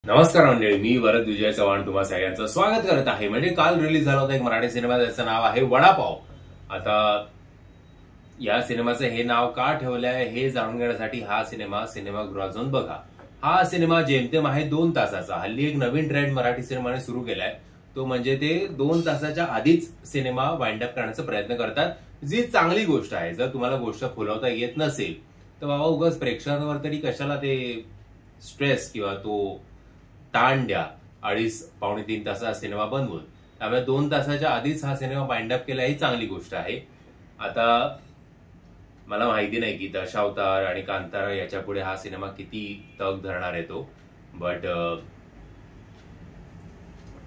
नमस्कार मंडळी, मी वरद विजय चव्हाण तुम्हा सगळ्यांचं स्वागत करत आहे. म्हणजे काल रिलीज झाला होता एक मराठी सिनेमा, त्याचं नाव आहे वडापाव. आता या सिनेमाचं हे नाव का ठेवलंय हे जाणून घेण्यासाठी हा सिनेमागृहात जाऊन बघा. हा सिनेमा जेमतेम आहे 2 तासाचा. हल्ली एक नवीन ट्रेंड मराठी सिनेमाने सुरू केलाय, तो म्हणजे ते 2 तासाच्या आधीच सिनेमा वाइंड अप करण्याचा प्रयत्न करतात, जी चांगली गोष्ट आहे. जर तुम्हाला गोष्ट फुलवता येत नसेल तर बाबा उगाच प्रेक्षकांवर तरी कशाला ते स्ट्रेस किंवा तो ताण द्या. 2.5-3 तासाचा सिनेमा बनवून. त्यामुळे 2 तासाच्या आधीच हा सिनेमा वाइंड अप केला ही चांगली गोष्ट आहे. आता मला माहिती नाही की दशावतार आणि कांतारा याच्या पुढे हा सिनेमा किती तग धरणार आहे तो, बट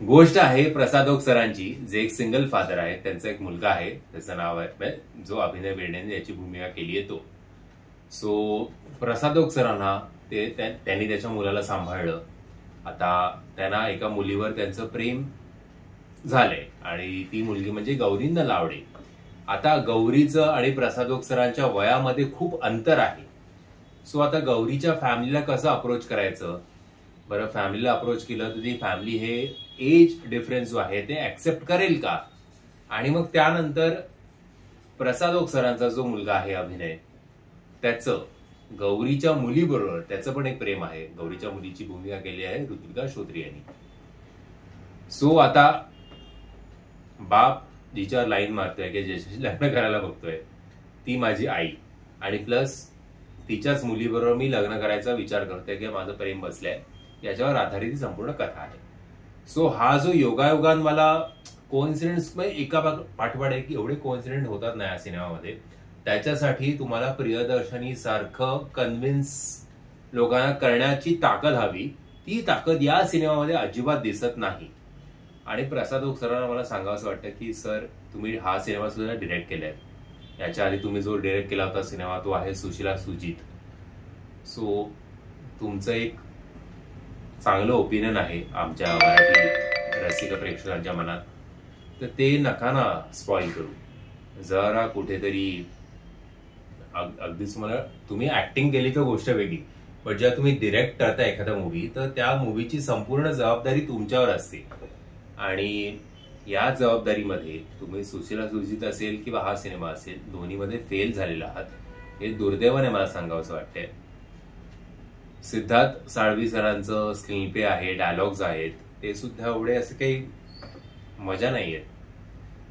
गोष्ट आहे प्रसाद ओक सरांची, जे एक सिंगल फादर आहेत. त्यांचा एक मुलगा आहे, त्याचं नाव आहे जो अभिनय बेर्डेने याची भूमिका केली आहे तो. सो प्रसाद ओक सरांना त्यांनी त्याच्या मुलाला सांभाळलं. आता त्यांना एका मुलीवर त्यांचं प्रेम झालंय आणि ती मुलगी म्हणजे गौरी नलावडे. आता गौरीचं आणि प्रसाद ओक सरांच्या वयामध्ये खूप अंतर आहे. सो आता गौरीच्या फॅमिलीला कसं अप्रोच करायचं बरं. फॅमिलीला अप्रोच केलं तर ती फॅमिली हे एज डिफरन्स जो आहे ते ऍक्सेप्ट करेल का. आणि मग त्यानंतर प्रसाद ओक सरांचा जो मुलगा आहे अभिनय, त्याचं गौरीच्या मुलीबरोबर त्याचं पण एक प्रेम आहे. गौरीच्या मुलीची भूमिका केली आहे ऋत्विका श्रोत्री यांनी. सो आता बाप जिच्यावर लाईन मारतोय की ज्याच्याशी लग्न करायला बघतोय ती माझी आई, आणि प्लस तिच्याच मुलीबरोबर मी लग्न करायचा विचार करतोय की माझं प्रेम बसलंय, याच्यावर आधारित ही संपूर्ण कथा आहे. सो हा जो योगायोगान मला कोइन्सिडेंस एका पाठोपाठ आहे की एवढे कोइन्सिडेंट होतात ना या सिनेमामध्ये, त्याच्यासाठी तुम्हाला प्रियदर्शनी सारखं कन्व्हिन्स लोकांना करण्याची ताकद हवी. ती ताकद या सिनेमामध्ये अजिबात दिसत नाही. आणि प्रसाद ओक सरांना मला सांगावं वाटतं की सर, तुम्ही हा सिनेमा सुद्धा डिरेक्ट केलाय. याच्या आधी तुम्ही जो डिरेक्ट केला होता सिनेमा तो आहे सुशीला सुजित. सो तुमचं एक चांगलं ओपिनियन आहे आमच्या मराठी रसिक प्रेक्षकांच्या मनात, तर ते नका ना स्पॉइल करू. जरा कुठेतरी अगदीच तुम्ही ऍक्टिंग केली तर गोष्ट वेगळी, पण जेव्हा तुम्ही डिरेक्ट करता एखादा मूवी तर त्या मूवीची संपूर्ण जबाबदारी तुमच्यावर असते. आणि या जबाबदारीमध्ये तुम्ही सुशीला सुजित असेल किंवा हा सिनेमा असेल, दोन्हीमध्ये फेल झालेला आहात. हे दुर्दैवाने मला सांगावंसं वाटतंय. सिद्धार्थ साळवी सरांचं स्क्रीन प्ले आहे, डायलॉग्स आहेत, ते सुद्धा एवढे असे काही मजा नाहीये.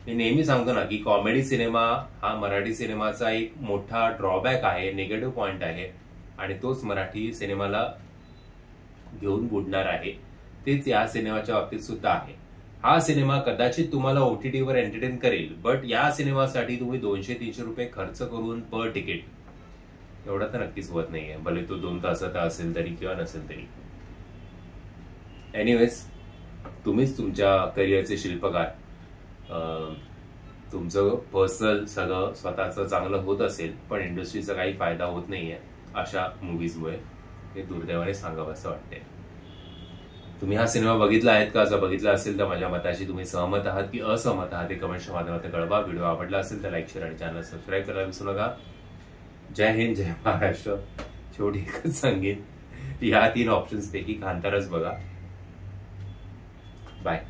मी नेहमी सांगतो ना की कॉमेडी सिनेमा हा मराठी सिनेमाचा एक मोठा ड्रॉबॅक आहे, निगेटिव्ह पॉइंट आहे, आणि तोच मराठी सिनेमाला घेऊन बुडणार आहे. तेच या सिनेमाच्या बाबतीत सुद्धा आहे. हा सिनेमा कदाचित तुम्हाला ओटीटीवर एंटरटेन करेल, बट या सिनेमासाठी तुम्ही 200-300 रुपये खर्च करून पर तिकीट एवढा तर नक्कीच होत नाहीये, भले तो 2 तासाचा असेल तरी किंवा नसेल तरी. एनिवेज, तुम्हीच तुमच्या करिअरचे शिल्पकार. तुमचं पर्सनल सगळं स्वतःचं चांगलं होत असेल, पण इंडस्ट्रीचा काही फायदा होत नाहीये अशा मूवीजमुळे, हे दुर्दैवाने सांगावं असं वाटतंय. तुम्ही हा सिनेमा बघितला आहेत का? जर बघितला असेल तर माझ्या मताशी तुम्ही सहमत आहात की असहमत आहात हे कमेंटच्या माध्यमातून कळवा. व्हिडिओ आवडला असेल तर लाईक, शेअर आणि चॅनल सबस्क्राईब करायला विसरू नका. जय हिंद, जय महाराष्ट्र. शेवटी एकच सांगेन, या 3 ऑप्शन्स पैकी कांताराच बघा. बाय.